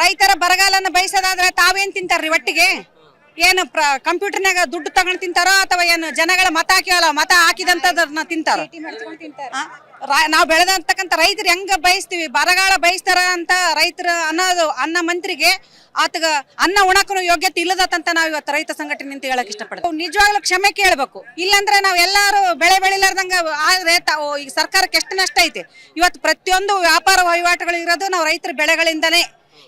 ರೈತರ ಬರಗಾಲನ ಬಯಸೋದಾದ್ರೆ ತಾವೇನ್ ತಿಂತಾರ್ರಿ ಒಟ್ಟಿಗೆ? ಏನು ಕಂಪ್ಯೂಟರ್ನಾಗ ದುಡ್ಡು ತಗೊಂಡ್ ತಿಂತಾರೋ ಅಥವಾ ಏನು ಜನಗಳ ಮತ ಹಾಕಿವಲ್ಲ ಮತ ಹಾಕಿದಂತದನ್ನ ತಿಂತಾರೋ? ನಾವ್ ಬೆಳೆದಂತಕ್ಕಂತ ರೈತರು ಹೆಂಗ ಬಯಸ್ತೀವಿ, ಬರಗಾಲ ಬಯಸ್ತಾರ ಅಂತ ರೈತರ ಅನ್ನೋದು ಅನ್ನ ಮಂತ್ರಿಗೆ ಆತಗ ಅನ್ನ ಉಣಕನು ಯೋಗ್ಯತೆ ಇಲ್ಲದಂತ ನಾವ್ ಇವತ್ತು ರೈತ ಸಂಘಟನೆ ನಿಂತ ಹೇಳಕ್ ಇಷ್ಟಪಡ್ತೀವಿ. ನಿಜವಾಗ್ಲೂ ಕ್ಷಮೆ ಕೇಳಬೇಕು. ಇಲ್ಲಾಂದ್ರೆ ನಾವ್ ಎಲ್ಲಾರು ಬೆಳೆ ಬೆಳಿಲಾರ್ದಂಗ ಆದ್ರೆ ಈಗ ಸರ್ಕಾರಕ್ಕೆ ಎಷ್ಟು ನಷ್ಟ ಐತೆ. ಇವತ್ತು ಪ್ರತಿಯೊಂದು ವ್ಯಾಪಾರ ವಹಿವಾಟುಗಳು ಇರೋದು ನಾವು ರೈತರ ಬೆಳೆಗಳಿಂದನೇ.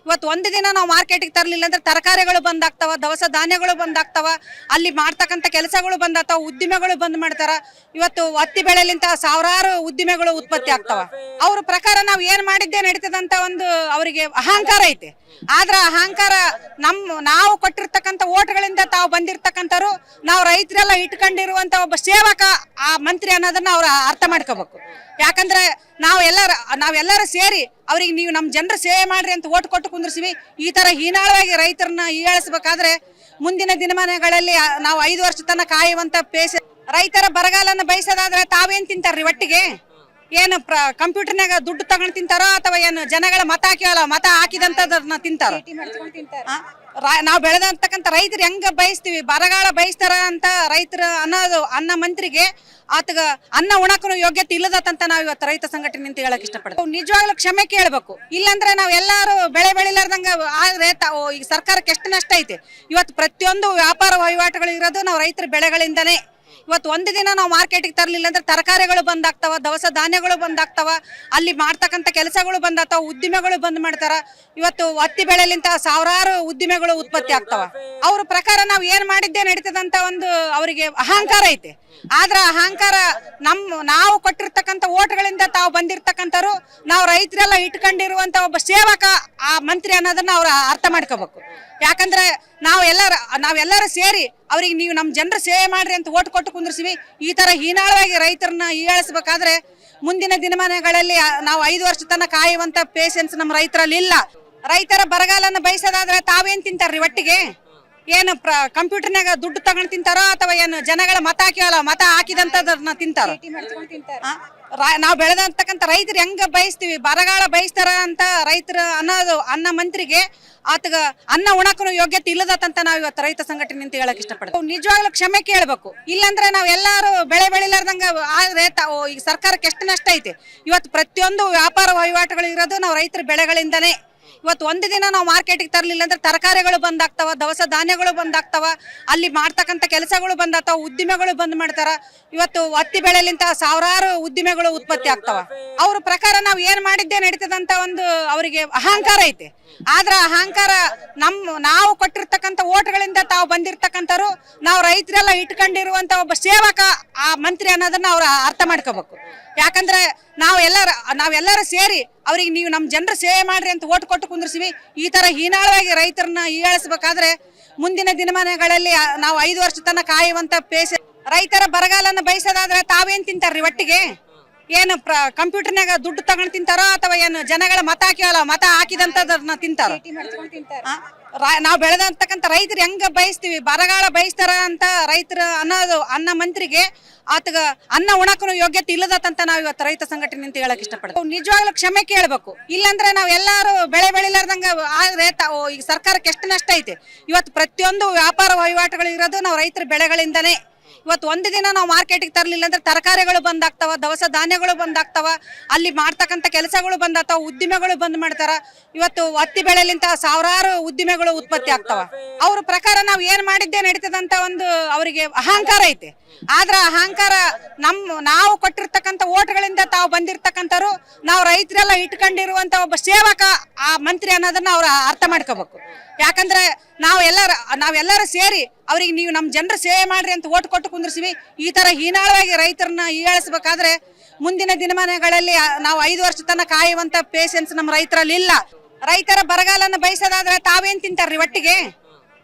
ಇವತ್ತು ಒಂದು ದಿನ ನಾವು ಮಾರ್ಕೆಟಿಗೆ ತರಲಿಲ್ಲ ಅಂದ್ರೆ ತರಕಾರಿಗಳು ಬಂದಾಗ್ತಾವ, ದವಸ ಧಾನ್ಯಗಳು ಬಂದಾಗ್ತಾವ, ಅಲ್ಲಿ ಮಾಡ್ತಕ್ಕಂಥ ಕೆಲಸಗಳು ಬಂದಾಗ್ತಾವ, ಉದ್ದಿಮೆಗಳು ಬಂದ್ ಮಾಡ್ತಾರ. ಇವತ್ತು ಹತ್ತಿ ಬೆಳೆಲಿಂತ ಸಾವಿರಾರು ಉದ್ದಿಮೆಗಳು ಉತ್ಪತ್ತಿ ಆಗ್ತಾವ. ಅವ್ರ ಪ್ರಕಾರ ನಾವ್ ಏನ್ ಮಾಡಿದ್ದೇ ನಡೀತದಂತ ಒಂದು ಅವರಿಗೆ ಅಹಂಕಾರ ಐತೆ. ಆದ್ರ ಅಹಂಕಾರ ನಾವು ಕೊಟ್ಟಿರ್ತಕ್ಕಂಥ ಓಟ್ಗಳಿಂದ ತಾವು ಬಂದಿರ್ತಕ್ಕಂಥವ್ರು ನಾವು ರೈತರೆಲ್ಲ ಇಟ್ಕೊಂಡಿರುವಂತ ಒಬ್ಬ ಸೇವಕ ಆ ಮಂತ್ರಿ ಅನ್ನೋದನ್ನ ಅವ್ರ ಅರ್ಥ ಮಾಡ್ಕೋಬೇಕು. ಯಾಕಂದ್ರೆ ನಾವೆಲ್ಲರೂ ಸೇರಿ ಅವ್ರಿಗೆ ನೀವು ನಮ್ಮ ಜನರ ಸೇವೆ ಮಾಡ್ರಿ ಅಂತ ಓಟ್ ಕೊಟ್ಟು ಕುಂದ್ರಿಸಿವಿ. ಈ ತರ ಹೀನಾಳವಾಗಿ ರೈತರನ್ನ ಹೀಯಾಳಿಸಬೇಕಾದ್ರೆ ಮುಂದಿನ ದಿನಮಾನಗಳಲ್ಲಿ ನಾವು 5 ವರ್ಷ ತನಕ ಕಾಯುವಂತ ರೈತರ ಬರಗಾಲನ ಬಯಸೋದಾದ್ರೆ ತಾವೇನ್ ತಿಂತಾರ್ರಿ ಒಟ್ಟಿಗೆ? ಏನು ಕಂಪ್ಯೂಟರ್ನಾಗ ದುಡ್ಡು ತಗೊಂಡ್ ತಿಂತಾರೋ ಅಥವಾ ಏನು ಜನಗಳ ಮತ ಹಾಕಿವಲ್ಲ ಮತ ಹಾಕಿದಂತದನ್ನ ತಿಂತಾರೋ? ನಾವ್ ಬೆಳೆದಂತಕ್ಕಂತ ರೈತರು ಹೆಂಗ ಬಯಸ್ತೀವಿ, ಬರಗಾಲ ಬಯಸ್ತಾರ ಅಂತ ರೈತರ ಅನ್ನೋದು ಅನ್ನ ಮಂತ್ರಿಗೆ ಆತಗ ಅನ್ನ ಉಣಕನು ಯೋಗ್ಯತೆ ಇಲ್ಲದಂತ ನಾವ್ ಇವತ್ತು ರೈತ ಸಂಘಟನೆ ನಿಂತ ಹೇಳಕ್ ಇಷ್ಟಪಡ್ತೀವಿ. ನಿಜವಾಗ್ಲೂ ಕ್ಷಮೆ ಕೇಳಬೇಕು. ಇಲ್ಲಾಂದ್ರೆ ನಾವ್ ಎಲ್ಲಾರು ಬೆಳೆ ಬೆಳಿಲಾರ್ದಂಗ ಆದ್ರೆ ಈಗ ಸರ್ಕಾರಕ್ಕೆ ಎಷ್ಟು ನಷ್ಟ ಐತೆ. ಇವತ್ತು ಪ್ರತಿಯೊಂದು ವ್ಯಾಪಾರ ವಹಿವಾಟುಗಳು ಇರೋದು ನಾವು ರೈತರ ಬೆಳೆಗಳಿಂದನೇ. ಇವತ್ತು ಒಂದು ದಿನ ನಾವು ಮಾರ್ಕೆಟಿಗೆ ತರಲಿಲ್ಲ ಅಂದ್ರೆ ತರಕಾರಿಗಳು ಬಂದಾಗ್ತಾವ, ದವಸ ಧಾನ್ಯಗಳು ಬಂದಾಗ್ತಾವ, ಅಲ್ಲಿ ಮಾಡ್ತಕ್ಕಂಥ ಕೆಲಸಗಳು ಬಂದಾಗ್ತಾವ, ಉದ್ದಿಮೆಗಳು ಬಂದ್ ಮಾಡ್ತಾರ. ಇವತ್ತು ಹತ್ತಿ ಬೆಳೆಲಿಂತ ಸಾವಿರಾರು ಉದ್ದಿಮೆಗಳು ಉತ್ಪತ್ತಿ ಆಗ್ತಾವ. ಅವ್ರ ಪ್ರಕಾರ ನಾವ್ ಏನ್ ಮಾಡಿದ್ದೇ ನಡೀತದಂತ ಒಂದು ಅವರಿಗೆ ಅಹಂಕಾರ ಐತೆ. ಆದ್ರ ಅಹಂಕಾರ ನಾವು ಕೊಟ್ಟಿರ್ತಕ್ಕಂಥ ಓಟ್ಗಳಿಂದ ತಾವು ಬಂದಿರ್ತಕ್ಕಂಥವ್ರು ನಾವು ರೈತರೆಲ್ಲ ಇಟ್ಕೊಂಡಿರುವಂತ ಒಬ್ಬ ಸೇವಕ ಆ ಮಂತ್ರಿ ಅನ್ನೋದನ್ನ ಅವ್ರ ಅರ್ಥ ಮಾಡ್ಕೋಬೇಕು. ಯಾಕಂದ್ರೆ ನಾವೆಲ್ಲರೂ ಸೇರಿ ಅವ್ರಿಗೆ ನೀವು ನಮ್ಮ ಜನರ ಸೇವೆ ಮಾಡ್ರಿ ಅಂತ ಓಟ್ ಕೊಟ್ಟು ಕುಂದ್ರಿಸಿವಿ. ಈ ತರ ಹೀನಾಳವಾಗಿ ರೈತರನ್ನ ಹೀಯಾಳಿಸಬೇಕಾದ್ರೆ ಮುಂದಿನ ದಿನಮಾನಗಳಲ್ಲಿ ನಾವು 5 ವರ್ಷ ತನಕ ಕಾಯುವಂತ ಪೇಷನ್ಸ್ ನಮ್ಮ ರೈತರಲ್ಲಿ ಇಲ್ಲ. ರೈತರ ಬರಗಾಲನ ಬಯಸೋದಾದ್ರೆ ತಾವೇನ್ ತಿಂತಾರ್ರಿ ಒಟ್ಟಿಗೆ? ಏನು ಕಂಪ್ಯೂಟರ್ನಾಗ ದುಡ್ಡು ತಗೊಂಡ್ ತಿಂತಾರೋ ಅಥವಾ ಏನು ಜನಗಳ ಮತ ಹಾಕಿವಲ್ಲ ಮತ ಹಾಕಿದಂತದನ್ನ ತಿಂತಾರೋ? ನಾವ್ ಬೆಳೆದಂತಕ್ಕಂತ ರೈತರು ಹೆಂಗ ಬಯಸ್ತೀವಿ, ಬರಗಾಲ ಬಯಸ್ತಾರ ಅಂತ ರೈತರ ಅನ್ನೋದು ಅನ್ನ ಮಂತ್ರಿಗೆ ಆತಗ ಅನ್ನ ಉಣಕನು ಯೋಗ್ಯತೆ ಇಲ್ಲದಂತ ನಾವ್ ಇವತ್ತು ರೈತ ಸಂಘಟನೆ ನಿಂತ ಹೇಳಕ್ ಇಷ್ಟಪಡ್ತೀವಿ. ನಿಜವಾಗ್ಲೂ ಕ್ಷಮೆ ಕೇಳಬೇಕು. ಇಲ್ಲಾಂದ್ರೆ ನಾವ್ ಎಲ್ಲಾರು ಬೆಳೆ ಬೆಳಿಲಾರ್ದಂಗ ಆದ್ರೆ ಈಗ ಸರ್ಕಾರಕ್ಕೆ ಎಷ್ಟು ನಷ್ಟ ಐತೆ. ಇವತ್ತು ಪ್ರತಿಯೊಂದು ವ್ಯಾಪಾರ ವಹಿವಾಟುಗಳು ಇರೋದು ನಾವು ರೈತರ ಬೆಳೆಗಳಿಂದನೇ. ಇವತ್ತು ಒಂದು ದಿನ ನಾವು ಮಾರ್ಕೆಟಿಗೆ ತರಲಿಲ್ಲ ಅಂದ್ರೆ ತರಕಾರಿಗಳು ಬಂದಾಗ್ತಾವ, ದವಸ ಧಾನ್ಯಗಳು ಬಂದಾಗ್ತಾವ, ಅಲ್ಲಿ ಮಾಡ್ತಕ್ಕಂಥ ಕೆಲಸಗಳು ಬಂದಾಗ್ತಾವ, ಉದ್ದಿಮೆಗಳು ಬಂದ್ ಮಾಡ್ತಾರ. ಇವತ್ತು ಹತ್ತಿ ಬೆಳೆಲಿಂತ ಸಾವಿರಾರು ಉದ್ದಿಮೆಗಳು ಉತ್ಪತ್ತಿ ಆಗ್ತಾವ. ಅವ್ರ ಪ್ರಕಾರ ನಾವ್ ಏನ್ ಮಾಡಿದ್ದೇ ನಡೀತದಂತ ಒಂದು ಅವರಿಗೆ ಅಹಂಕಾರ ಐತೆ. ಆದ್ರ ಅಹಂಕಾರ ನಾವು ಕೊಟ್ಟಿರ್ತಕ್ಕಂಥ ಓಟ್ಗಳಿಂದ ತಾವು ಬಂದಿರ್ತಕ್ಕಂಥವ್ರು ನಾವು ರೈತರೆಲ್ಲ ಇಟ್ಕೊಂಡಿರುವಂತ ಒಬ್ಬ ಸೇವಕ ಆ ಮಂತ್ರಿ ಅನ್ನೋದನ್ನ ಅವ್ರ ಅರ್ಥ ಮಾಡ್ಕೋಬೇಕು. ಯಾಕಂದ್ರೆ ನಾವೆಲ್ಲರೂ ಸೇರಿ ಅವ್ರಿಗೆ ನೀವು ನಮ್ಮ ಜನರ ಸೇವೆ ಮಾಡ್ರಿ ಅಂತ ಓಟ್ ಕೊಟ್ಟು ಕುಂದ್ರಿಸಿವಿ. ಈ ತರ ಹೀನಾಳವಾಗಿ ರೈತರನ್ನ ಹೀಯಾಳಿಸಬೇಕಾದ್ರೆ ಮುಂದಿನ ದಿನಮಾನಗಳಲ್ಲಿ ನಾವು 5 ವರ್ಷ ತನಕ ಕಾಯುವಂತ ರೈತರ ಬರಗಾಲನ ಬಯಸೋದಾದ್ರೆ ತಾವೇನ್ ತಿಂತಾರ್ರಿ ಒಟ್ಟಿಗೆ? ಏನು ಕಂಪ್ಯೂಟರ್ನಾಗ ದುಡ್ಡು ತಗೊಂಡ್ ತಿಂತಾರೋ ಅಥವಾ ಏನು ಜನಗಳ ಮತ ಹಾಕಿವಲ್ಲ ಮತ ಹಾಕಿದಂತದನ್ನ ತಿಂತಾರೋ? ನಾವ್ ಬೆಳೆದಂತಕ್ಕಂತ ರೈತರು ಹೆಂಗ ಬಯಸ್ತೀವಿ, ಬರಗಾಲ ಬಯಸ್ತಾರ ಅಂತ ರೈತರ ಅನ್ನೋದು ಅನ್ನ ಮಂತ್ರಿಗೆ ಆತಗ ಅನ್ನ ಉಣಕನು ಯೋಗ್ಯತೆ ಇಲ್ಲದಂತ ನಾವ್ ಇವತ್ತು ರೈತ ಸಂಘಟನೆ ನಿಂತ ಹೇಳಕ್ ಇಷ್ಟಪಡ್ತೀವಿ. ನಿಜವಾಗ್ಲೂ ಕ್ಷಮೆ ಕೇಳಬೇಕು. ಇಲ್ಲಾಂದ್ರೆ ನಾವ್ ಎಲ್ಲಾರು ಬೆಳೆ ಬೆಳಿಲಾರ್ದಂಗ ಆದ್ರೆ ಈಗ ಸರ್ಕಾರಕ್ಕೆ ಎಷ್ಟು ನಷ್ಟ ಐತೆ. ಇವತ್ತು ಪ್ರತಿಯೊಂದು ವ್ಯಾಪಾರ ವಹಿವಾಟುಗಳು ಇರೋದು ನಾವು ರೈತರ ಬೆಳೆಗಳಿಂದನೇ. ಇವತ್ತು ಒಂದು ದಿನ ನಾವು ಮಾರ್ಕೆಟಿಗೆ ತರಲಿಲ್ಲ ಅಂದ್ರೆ ತರಕಾರಿಗಳು ಬಂದಾಗ್ತಾವ, ದವಸ ಧಾನ್ಯಗಳು ಬಂದಾಗ್ತಾವ, ಅಲ್ಲಿ ಮಾಡ್ತಕ್ಕಂಥ ಕೆಲಸಗಳು ಬಂದಾಗ್ತಾವ, ಉದ್ದಿಮೆಗಳು ಬಂದ್ ಮಾಡ್ತಾರ. ಇವತ್ತು ಹತ್ತಿ ಬೆಳೆಲಿಂತ ಸಾವಿರಾರು ಉದ್ದಿಮೆಗಳು ಉತ್ಪತ್ತಿ ಆಗ್ತಾವ. ಅವ್ರ ಪ್ರಕಾರ ನಾವ್ ಏನ್ ಮಾಡಿದ್ದೇ ನಡೀತದಂತ ಒಂದು ಅವರಿಗೆ ಅಹಂಕಾರ ಐತೆ. ಆದ್ರ ಅಹಂಕಾರ ನಾವು ಕೊಟ್ಟಿರ್ತಕ್ಕಂಥ ಓಟ್ಗಳಿಂದ ತಾವು ಬಂದಿರ್ತಕ್ಕಂಥವ್ರು ನಾವು ರೈತರೆಲ್ಲ ಇಟ್ಕೊಂಡಿರುವಂತ ಒಬ್ಬ ಸೇವಕ ಆ ಮಂತ್ರಿ ಅನ್ನೋದನ್ನ ಅವ್ರ ಅರ್ಥ ಮಾಡ್ಕೋಬೇಕು. ಯಾಕಂದ್ರೆ ನಾವೆಲ್ಲರೂ ಸೇರಿ ಅವ್ರಿಗೆ ನೀವು ನಮ್ಮ ಜನರ ಸೇವೆ ಮಾಡ್ರಿ ಅಂತ ಓಟ್ ಕೊಟ್ಟು ಕುಂದ್ರಿಸಿವಿ. ಈ ತರ ಹೀನಾಳವಾಗಿ ರೈತರನ್ನ ಹೀಯಾಳಿಸಬೇಕಾದ್ರೆ ಮುಂದಿನ ದಿನಮಾನಗಳಲ್ಲಿ ನಾವು 5 ವರ್ಷ ತನಕ ಕಾಯುವಂತ ಪೇಷನ್ಸ್ ನಮ್ಮ ರೈತರಲ್ಲಿ ಇಲ್ಲ. ರೈತರ ಬರಗಾಲನ ಬಯಸೋದಾದ್ರೆ ತಾವೇನ್ ತಿಂತಾರ್ರಿ ಒಟ್ಟಿಗೆ?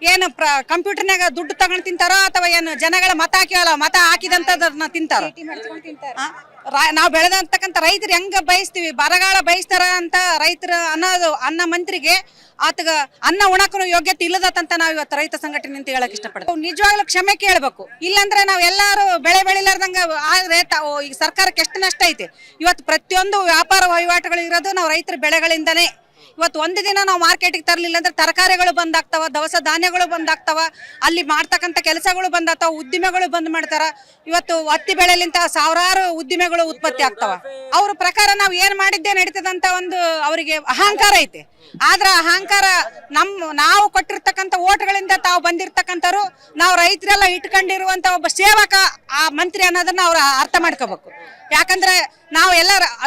ಏನು ಕಂಪ್ಯೂಟರ್ನಾಗ ದುಡ್ಡು ತಗೊಂಡ್ ತಿಂತಾರೋ ಅಥವಾ ಏನು ಜನಗಳ ಮತ ಹಾಕಿವಲ್ಲ ಮತ ಹಾಕಿದಂತದನ್ನ ತಿಂತಾರೋ? ನಾವ್ ಬೆಳೆದಂತಕ್ಕಂತ ರೈತರು ಹೆಂಗ ಬಯಸ್ತೀವಿ, ಬರಗಾಲ ಬಯಸ್ತಾರ ಅಂತ ರೈತರ ಅನ್ನೋದು ಅನ್ನ ಮಂತ್ರಿಗೆ ಆತಗ ಅನ್ನ ಉಣಕನು ಯೋಗ್ಯತೆ ಇಲ್ಲದಂತ ನಾವ್ ಇವತ್ತು ರೈತ ಸಂಘಟನೆ ನಿಂತ ಹೇಳಕ್ ಇಷ್ಟಪಡ್ತೀವಿ. ನಿಜವಾಗ್ಲೂ ಕ್ಷಮೆ ಕೇಳಬೇಕು. ಇಲ್ಲಾಂದ್ರೆ ನಾವ್ ಎಲ್ಲಾರು ಬೆಳೆ ಬೆಳಿಲಾರ್ದಂಗ ಆದ್ರೆ ಈಗ ಸರ್ಕಾರಕ್ಕೆ ಎಷ್ಟು ನಷ್ಟ ಐತೆ. ಇವತ್ತು ಪ್ರತಿಯೊಂದು ವ್ಯಾಪಾರ ವಹಿವಾಟುಗಳು ಇರೋದು ನಾವು ರೈತರ ಬೆಳೆಗಳಿಂದನೇ. ಇವತ್ತು ಒಂದು ದಿನ ನಾವು ಮಾರ್ಕೆಟಿಗೆ ತರಲಿಲ್ಲ ಅಂದ್ರೆ ತರಕಾರಿಗಳು ಬಂದಾಗ್ತಾವ, ದವಸ ಧಾನ್ಯಗಳು ಬಂದಾಗ್ತಾವ, ಅಲ್ಲಿ ಮಾಡ್ತಕ್ಕಂಥ ಕೆಲಸಗಳು ಬಂದಾಗ್ತಾವ, ಉದ್ದಿಮೆಗಳು ಬಂದ್ ಮಾಡ್ತಾರ. ಇವತ್ತು ಹತ್ತಿ ಬೆಳೆಲಿಂತ ಸಾವಿರಾರು ಉದ್ದಿಮೆಗಳು ಉತ್ಪತ್ತಿ ಆಗ್ತಾವ. ಅವ್ರ ಪ್ರಕಾರ ನಾವು ಏನ್ ಮಾಡಿದ್ದೆ ನಡೀತದಂತ ಒಂದು ಅವರಿಗೆ ಅಹಂಕಾರ ಐತೆ. ಆದ್ರ ಅಹಂಕಾರ ನಾವು ಕೊಟ್ಟಿರ್ತಕ್ಕಂಥ ಓಟ್ಗಳಿಂದ ತಾವು ಬಂದಿರ್ತಕ್ಕಂಥವ್ರು, ನಾವು ರೈತರೆಲ್ಲ ಇಟ್ಕೊಂಡಿರುವಂತ ಒಬ್ಬ ಸೇವಕ ಆ ಮಂತ್ರಿ ಅನ್ನೋದನ್ನ ಅವ್ರು ಅರ್ಥ ಮಾಡ್ಕೋಬೇಕು. ಯಾಕಂದ್ರೆ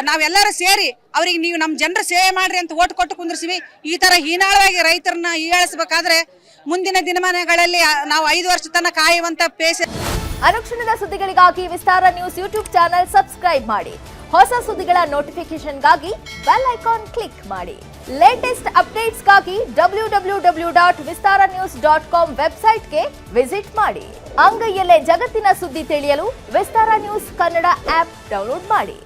ನಾವೆಲ್ಲರೂ ಸೇರಿ ಅವ್ರಿಗೆ ನೀವು ನಮ್ಮ ಜನರ ಸೇವೆ ಮಾಡ್ರಿ ಅಂತ ಓಟ್ ಕೊಟ್ಟು ಕುಂದ್ರಿಸಿವಿ. ಈ ತರ ಹೀನಾಳವಾಗಿ ರೈತರನ್ನ ಹೀಯಾಳಿಸಬೇಕಾದ್ರೆ ಮುಂದಿನ ದಿನಮಾನಗಳಲ್ಲಿ ನಾವು 5 ವರ್ಷ ತನಕ ಕಾಯುವಂತ ಅನುಕ್ಷಣದ ಸುದ್ದಿಗಳಿಗಾಗಿ ವಿಸ್ತಾರ ನ್ಯೂಸ್ ಯೂಟ್ಯೂಬ್ ಚಾನೆಲ್ ಸಬ್ಸ್ಕ್ರೈಬ್ ಮಾಡಿ. ಹೊಸ ಸುದ್ದಿಗಳ ನೋಟಿಫಿಕೇಶನ್ಗಾಗಿ ಬೆಲ್ ಐಕಾನ್ ಕ್ಲಿಕ್ ಮಾಡಿ. ಲೇಟೆಸ್ಟ್ ಅಪ್ಡೇಟ್ಸ್ಗಾಗಿ www.vistaranews.com ವೆಬ್ಸೈಟ್ಗೆ ವಿಸಿಟ್ ಮಾಡಿ. ಅಂಗೈಯಲ್ಲೇ ಜಗತ್ತಿನ ಸುದ್ದಿ ತಿಳಿಯಲು ವಿಸ್ತಾರ ನ್ಯೂಸ್ ಕನ್ನಡ ಆಪ್ ಡೌನ್ಲೋಡ್ ಮಾಡಿ.